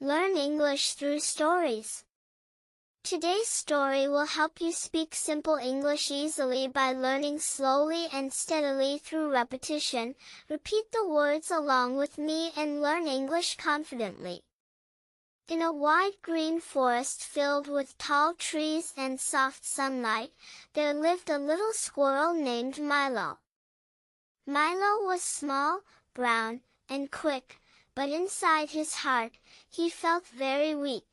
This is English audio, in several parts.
Learn English through stories. Today's story will help you speak simple English easily by learning slowly and steadily through repetition. Repeat the words along with me and learn English confidently. In a wide green forest filled with tall trees and soft sunlight, there lived a little squirrel named Milo. Milo was small, brown, and quick, but inside his heart, he felt very weak.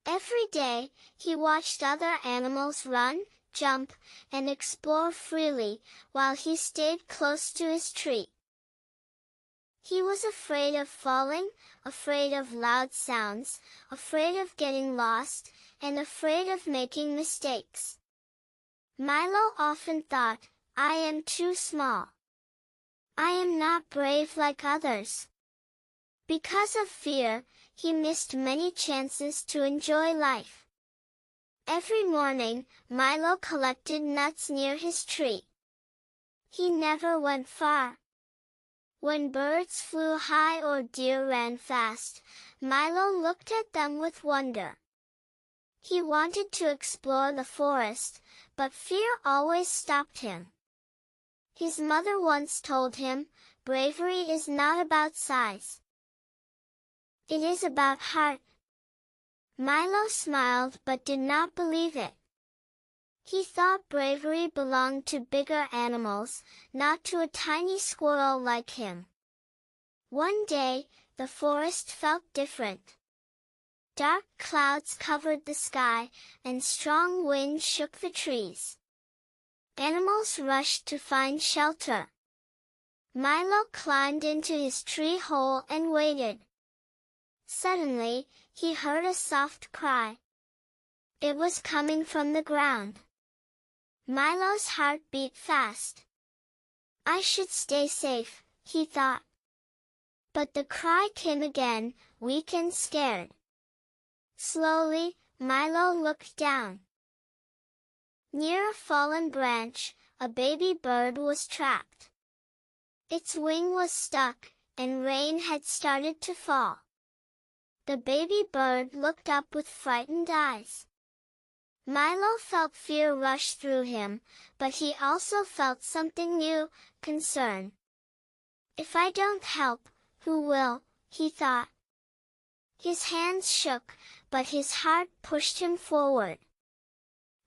Every day, he watched other animals run, jump, and explore freely, while he stayed close to his tree. He was afraid of falling, afraid of loud sounds, afraid of getting lost, and afraid of making mistakes. Milo often thought, "I am too small. I am not brave like others." Because of fear, he missed many chances to enjoy life. Every morning, Milo collected nuts near his tree. He never went far. When birds flew high or deer ran fast, Milo looked at them with wonder. He wanted to explore the forest, but fear always stopped him. His mother once told him, "Bravery is not about size. It is about heart." Milo smiled but did not believe it. He thought bravery belonged to bigger animals, not to a tiny squirrel like him. One day, the forest felt different. Dark clouds covered the sky, and strong winds shook the trees. Animals rushed to find shelter. Milo climbed into his tree hole and waited. Suddenly, he heard a soft cry. It was coming from the ground. Milo's heart beat fast. "I should stay safe," he thought. But the cry came again, weak and scared. Slowly, Milo looked down. Near a fallen branch, a baby bird was trapped. Its wing was stuck, and rain had started to fall. The baby bird looked up with frightened eyes. Milo felt fear rush through him, but he also felt something new, concern. "If I don't help, who will?" he thought. His hands shook, but his heart pushed him forward.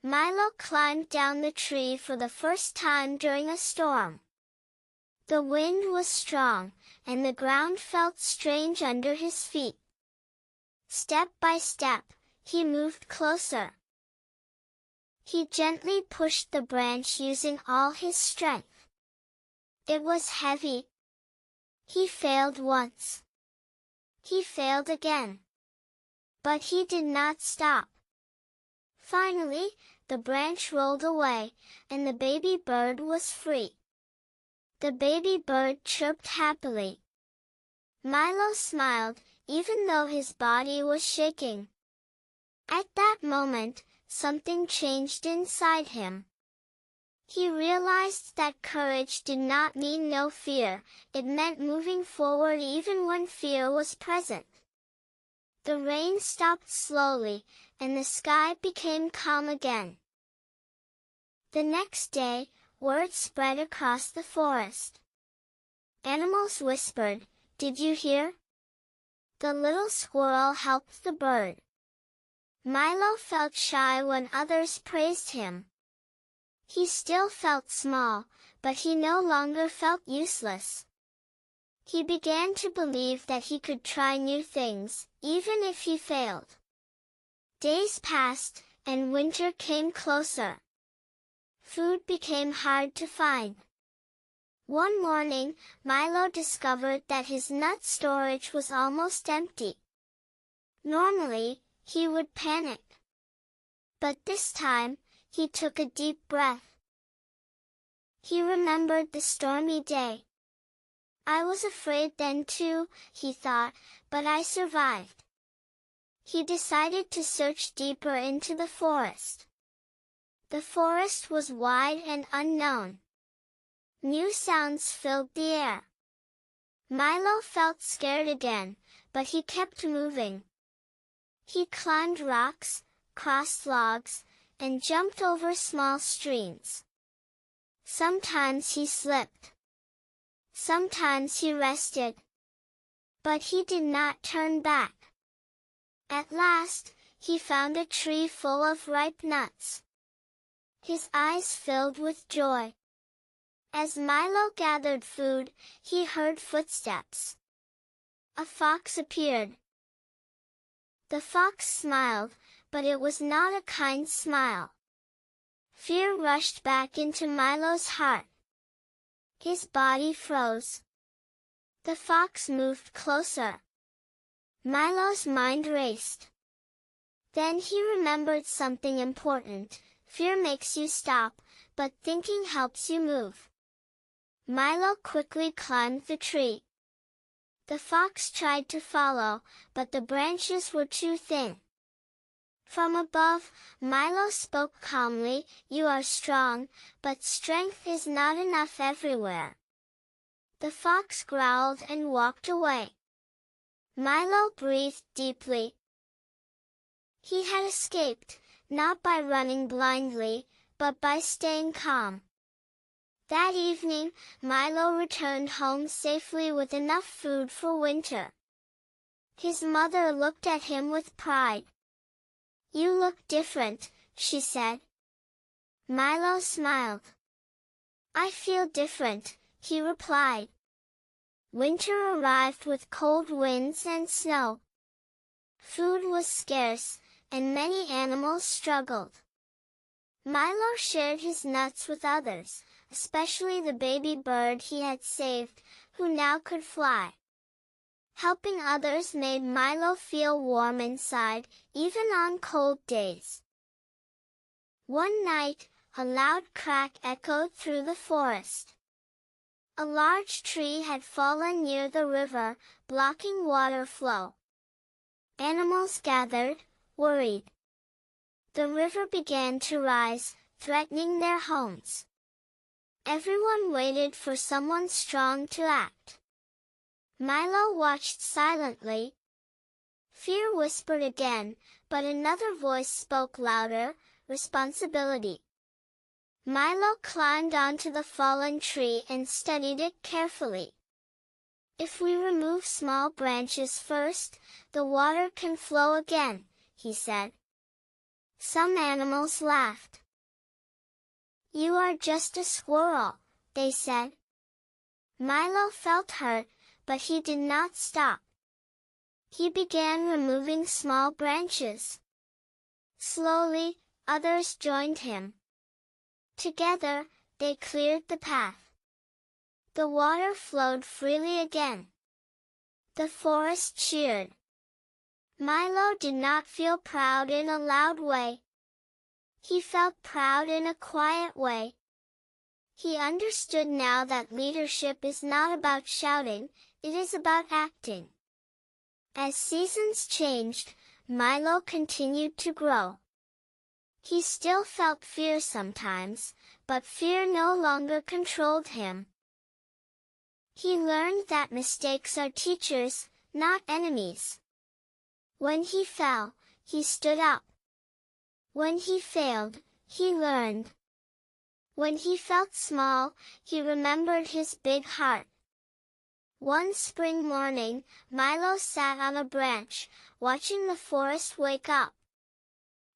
Milo climbed down the tree for the first time during a storm. The wind was strong, and the ground felt strange under his feet. Step by step, he moved closer. He gently pushed the branch using all his strength. It was heavy. He failed once. He failed again. But he did not stop. Finally, the branch rolled away, and the baby bird was free. The baby bird chirped happily. Milo smiled, even though his body was shaking. At that moment, something changed inside him. He realized that courage did not mean no fear, it meant moving forward even when fear was present. The rain stopped slowly, and the sky became calm again. The next day, word spread across the forest. Animals whispered, "Did you hear? The little squirrel helped the bird." Milo felt shy when others praised him. He still felt small, but he no longer felt useless. He began to believe that he could try new things, even if he failed. Days passed, and winter came closer. Food became hard to find. One morning, Milo discovered that his nut storage was almost empty. Normally, he would panic. But this time, he took a deep breath. He remembered the stormy day. "I was afraid then too," he thought, "but I survived." He decided to search deeper into the forest. The forest was wide and unknown. New sounds filled the air. Milo felt scared again, but he kept moving. He climbed rocks, crossed logs, and jumped over small streams. Sometimes he slipped. Sometimes he rested. But he did not turn back. At last, he found a tree full of ripe nuts. His eyes filled with joy. As Milo gathered food, he heard footsteps. A fox appeared. The fox smiled, but it was not a kind smile. Fear rushed back into Milo's heart. His body froze. The fox moved closer. Milo's mind raced. Then he remembered something important. Fear makes you stop, but thinking helps you move. Milo quickly climbed the tree. The fox tried to follow, but the branches were too thin. From above, Milo spoke calmly, "You are strong, but strength is not enough everywhere." The fox growled and walked away. Milo breathed deeply. He had escaped, not by running blindly, but by staying calm. That evening, Milo returned home safely with enough food for winter. His mother looked at him with pride. "You look different," she said. Milo smiled. "I feel different," he replied. Winter arrived with cold winds and snow. Food was scarce, and many animals struggled. Milo shared his nuts with others, especially the baby bird he had saved, who now could fly. Helping others made Milo feel warm inside, even on cold days. One night, a loud crack echoed through the forest. A large tree had fallen near the river, blocking water flow. Animals gathered, worried. The river began to rise, threatening their homes. Everyone waited for someone strong to act. Milo watched silently. Fear whispered again, but another voice spoke louder, "Responsibility." Milo climbed onto the fallen tree and studied it carefully. "If we remove small branches first, the water can flow again," he said. Some animals laughed. "You are just a squirrel," they said. Milo felt hurt, but he did not stop. He began removing small branches. Slowly, others joined him. Together, they cleared the path. The water flowed freely again. The forest cheered. Milo did not feel proud in a loud way. He felt proud in a quiet way. He understood now that leadership is not about shouting, it is about acting. As seasons changed, Milo continued to grow. He still felt fear sometimes, but fear no longer controlled him. He learned that mistakes are teachers, not enemies. When he fell, he stood up. When he failed, he learned. When he felt small, he remembered his big heart. One spring morning, Milo sat on a branch, watching the forest wake up.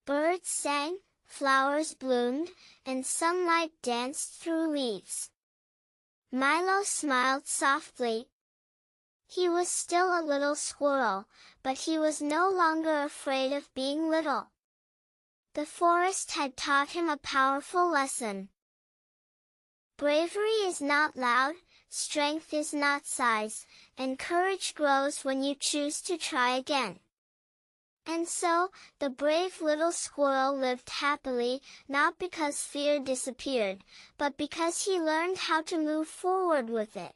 Birds sang, flowers bloomed, and sunlight danced through leaves. Milo smiled softly. He was still a little squirrel, but he was no longer afraid of being little. The forest had taught him a powerful lesson. Bravery is not loud, strength is not size, and courage grows when you choose to try again. And so, the brave little squirrel lived happily, not because fear disappeared, but because he learned how to move forward with it.